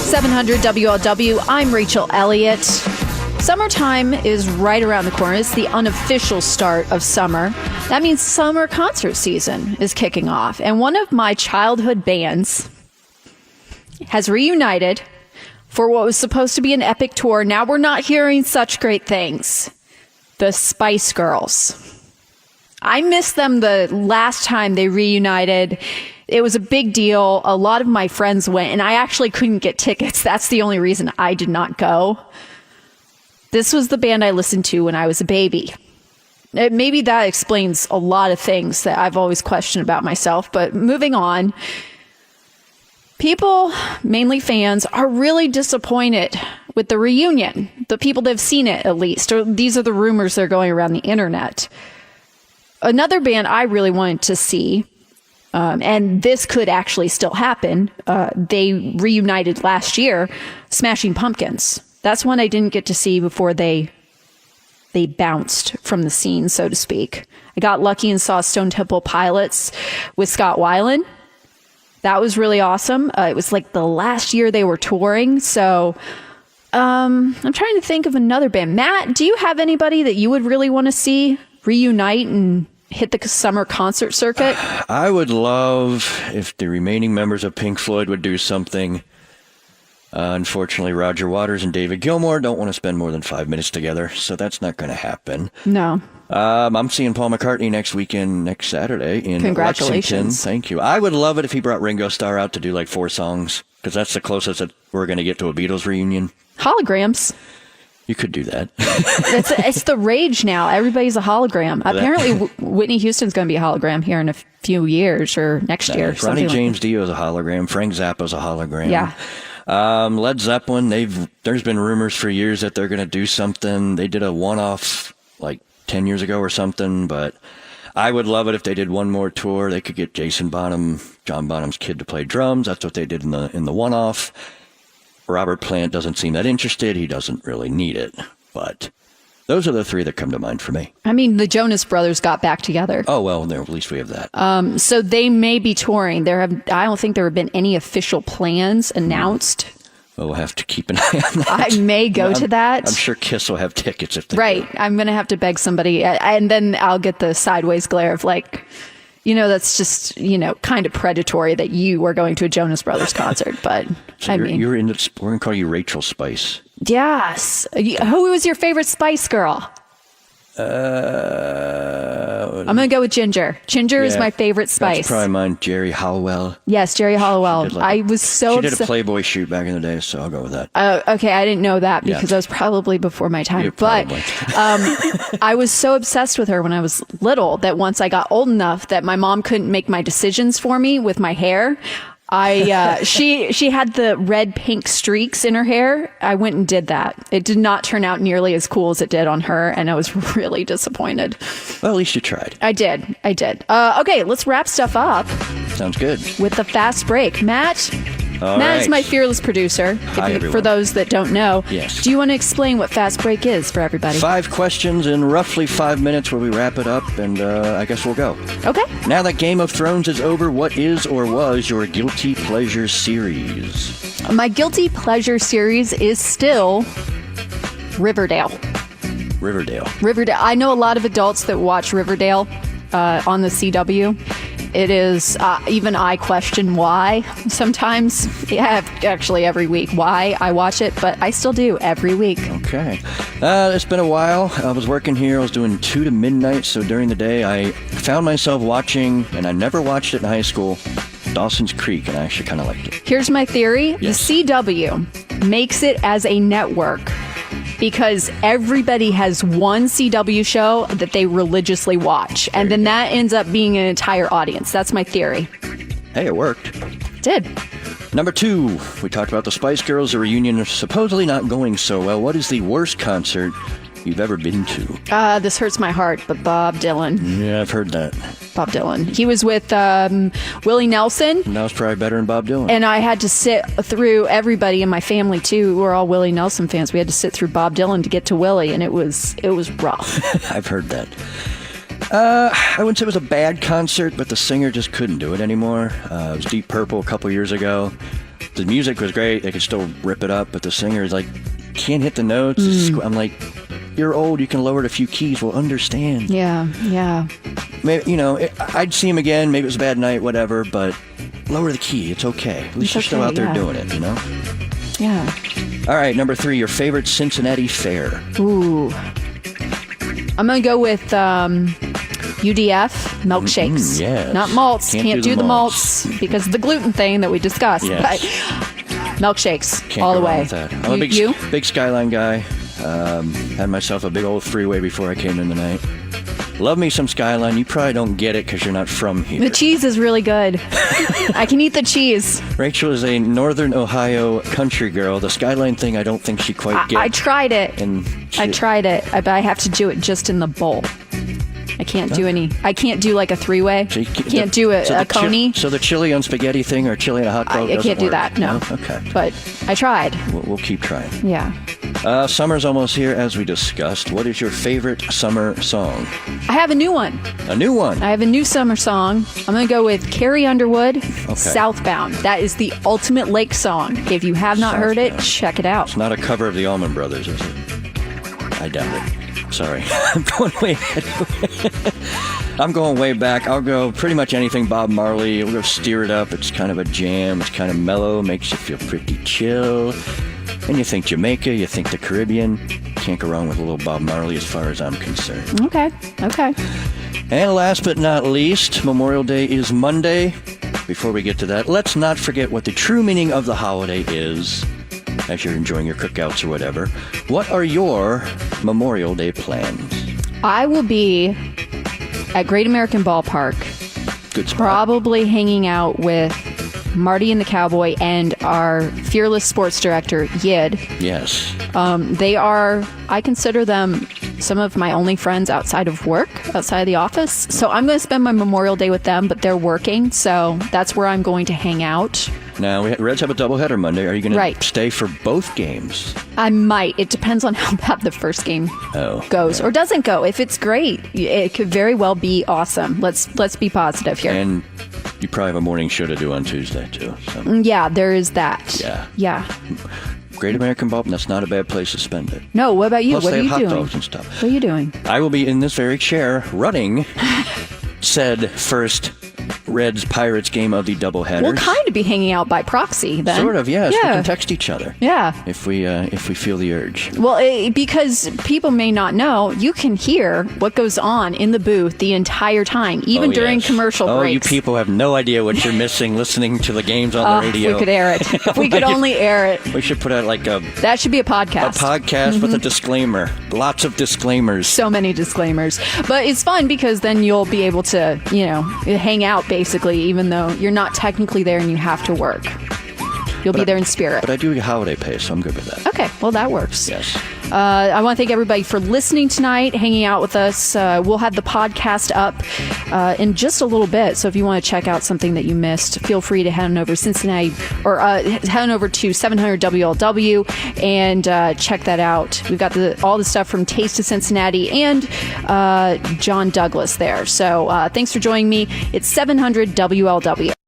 700 WLW. I'm Rachel Elliott. Summertime is right around the corner. It's the unofficial start of summer. That means summer concert season is kicking off. And one of my childhood bands has reunited for what was supposed to be an epic tour. Now we're not hearing such great things. The Spice Girls. I missed them the last time they reunited. It was a big deal. A lot of my friends went, and I actually couldn't get tickets. That's the only reason I did not go. This was the band I listened to when I was a baby. Maybe that explains a lot of things that I've always questioned about myself. But moving on, people, mainly fans, are really disappointed with the reunion. The people that have seen it, at least. Or these are the rumors that are going around the internet. Another band I really wanted to see, and this could actually still happen, they reunited last year, Smashing Pumpkins. That's one I didn't get to see before they bounced from the scene, so to speak. I got lucky and saw Stone Temple Pilots with Scott Weiland. That was really awesome. It was like the last year they were touring, so I'm trying to think of another band. Matt, do you have anybody that you would really want to see reunite and hit the summer concert circuit? I would love if the remaining members of Pink Floyd would do something. Unfortunately, Roger Waters and David Gilmour don't want to spend more than 5 minutes together, so that's not going to happen. No. I'm seeing Paul McCartney next Saturday in Congratulations. Lexington. Thank you. I would love it if he brought Ringo Starr out to do like 4 songs, because that's the closest that we're going to get to a Beatles reunion. Holograms. You could do that. It's the rage now. Everybody's a hologram. Apparently, Whitney Houston's going to be a hologram here in a few years or next year. Ronnie James Dio is a hologram. Frank Zappa's a hologram. Yeah. Led Zeppelin, there's been rumors for years that they're going to do something. They did a one-off like 10 years ago or something, but I would love it if they did one more tour. They could get Jason Bonham, John Bonham's kid, to play drums. That's what they did in the one-off. Robert Plant doesn't seem that interested. He doesn't really need it, but those are the 3 that come to mind for me. I mean, the Jonas Brothers got back together. Oh, well, at least we have that. So they may be touring. I don't think there have been any official plans announced. Well, we'll have to keep an eye on that. I may go to that. I'm sure Kiss will have tickets if they Right. do. I'm going to have to beg somebody. And then I'll get the sideways glare of like, that's just, kind of predatory that you are going to a Jonas Brothers concert. But So you're into, we're going to call you Rachel Spice. Yes. Who was your favorite Spice Girl? I'm going to go with Ginger. Ginger is my favorite Spice. That's probably mine, Jerry Halliwell. Yes, Jerry Halliwell. I was so She did a Playboy shoot back in the day, so I'll go with that. Okay, I didn't know that because that was probably before my time. Yeah, but I was so obsessed with her when I was little that once I got old enough that my mom couldn't make my decisions for me with my hair, she had the red pink streaks in her hair. I went and did that. It did not turn out nearly as cool as it did on her, and I was really disappointed. Well, at least you tried. I did. Okay, let's wrap stuff up. Sounds good. With the fast break. Matt Matt is my fearless producer. Hi, everyone. For those that don't know. Yes. Do you want to explain what fast break is for everybody? 5 questions in roughly 5 minutes where we wrap it up, and I guess we'll go. Okay. Now that Game of Thrones is over, what is or was your guilty pleasure series? My guilty pleasure series is still Riverdale. Riverdale. I know a lot of adults that watch Riverdale on the CW. It is, even I question why sometimes. Yeah, actually every week why I watch it, but I still do every week. Okay. It's been a while. I was working here. I was doing 2 to midnight, so during the day I found myself watching, and I never watched it in high school, Dawson's Creek, and I actually kind of liked it. Here's my theory. Yes. The CW makes it as a network because everybody has one CW show that they religiously watch. And then that ends up being an entire audience. That's my theory. Hey, it worked. Did. Number 2, we talked about the Spice Girls. The reunion is supposedly not going so well. What is the worst concert you've ever been to? This hurts my heart, but Bob Dylan. Yeah, I've heard that. Bob Dylan. He was with Willie Nelson. And that was probably better than Bob Dylan. And I had to sit through everybody in my family, too. We're all Willie Nelson fans. We had to sit through Bob Dylan to get to Willie, and it was rough. I've heard that. I wouldn't say it was a bad concert, but the singer just couldn't do it anymore. It was Deep Purple a couple years ago. The music was great. They could still rip it up, but the singer is like, can't hit the notes. I'm like, you're old. You can lower it a few keys. We'll understand. Yeah. Maybe, I'd see him again. Maybe it was a bad night, whatever, but lower the key. It's okay. At least you're still out there doing it, Yeah. All right, number 3, your favorite Cincinnati fair. Ooh. I'm going to go with UDF milkshakes. Yes. Not malts. Can't do the malts because of the gluten thing that we discussed. Yes. But milkshakes Can't all go the wrong way. with that. I'm a big Skyline guy. Had myself a big old freeway before I came in tonight. Love me some Skyline. You probably don't get it because you're not from here. The cheese is really good. I can eat the cheese. Rachel is a Northern Ohio country girl. The Skyline thing, I don't think she quite gets. I tried it. I tried it, but I have to do it just in the bowl. I can't do any. I can't do like a three-way. So can't do a coney. So the chili on spaghetti thing or chili on a hot dog I can't do that. No. Okay. But I tried. We'll keep trying. Yeah. Summer's almost here, as we discussed. What is your favorite summer song? I have a new one. A new one? I have a new summer song. I'm going to go with Carrie Underwood, Southbound. That is the ultimate lake song. If you have not heard it, check it out. It's not a cover of the Allman Brothers, is it? I doubt it. Sorry. I'm going way back. I'll go pretty much anything Bob Marley. We'll go Steer It Up. It's kind of a jam. It's kind of mellow. Makes you feel pretty chill. And you think Jamaica, you think the Caribbean. Can't go wrong with a little Bob Marley as far as I'm concerned. Okay. And last but not least, Memorial Day is Monday. Before we get to that, let's not forget what the true meaning of the holiday is as you're enjoying your cookouts or whatever. What are your Memorial Day plans? I will be at Great American Ballpark. Good spot. Probably hanging out with Marty and the Cowboy and our fearless sports director, Yid. Yes. I consider them some of my only friends outside of work, outside of the office. So I'm going to spend my Memorial Day with them, but they're working. So that's where I'm going to hang out. Now, Reds have a doubleheader Monday. Are you going to stay for both games? I might. It depends on how bad the first game goes or doesn't go. If it's great, it could very well be awesome. Let's be positive here. And you probably have a morning show to do on Tuesday, too. So. Yeah, there is that. Yeah. Great American Ballpark, that's not a bad place to spend it. No, what about you? Plus what are you hot doing? Dogs and stuff. What are you doing? I will be in this very chair running said first Reds Pirates game of the doubleheaders. We'll kind of be hanging out by proxy then. Sort of, yes. Yeah. We can text each other. Yeah. If we feel the urge. Well, because people may not know, you can hear what goes on in the booth the entire time, even during commercial breaks. Oh, you people have no idea what you're missing listening to the games on the radio. If we could air it. If we could only air it. We should put out like a... That should be a podcast. A podcast with a disclaimer. Lots of disclaimers. So many disclaimers. But it's fun because then you'll be able to, hang out basically, even though you're not technically there and you have to work. You'll be there in spirit. But I do holiday pay, so I'm good with that. Okay, well, that works. Yes. I want to thank everybody for listening tonight, hanging out with us. We'll have the podcast up in just a little bit. So if you want to check out something that you missed, feel free to head on over to Cincinnati or head on over to 700 WLW and check that out. We've got all the stuff from Taste of Cincinnati and John Douglas there. So thanks for joining me. It's 700 WLW.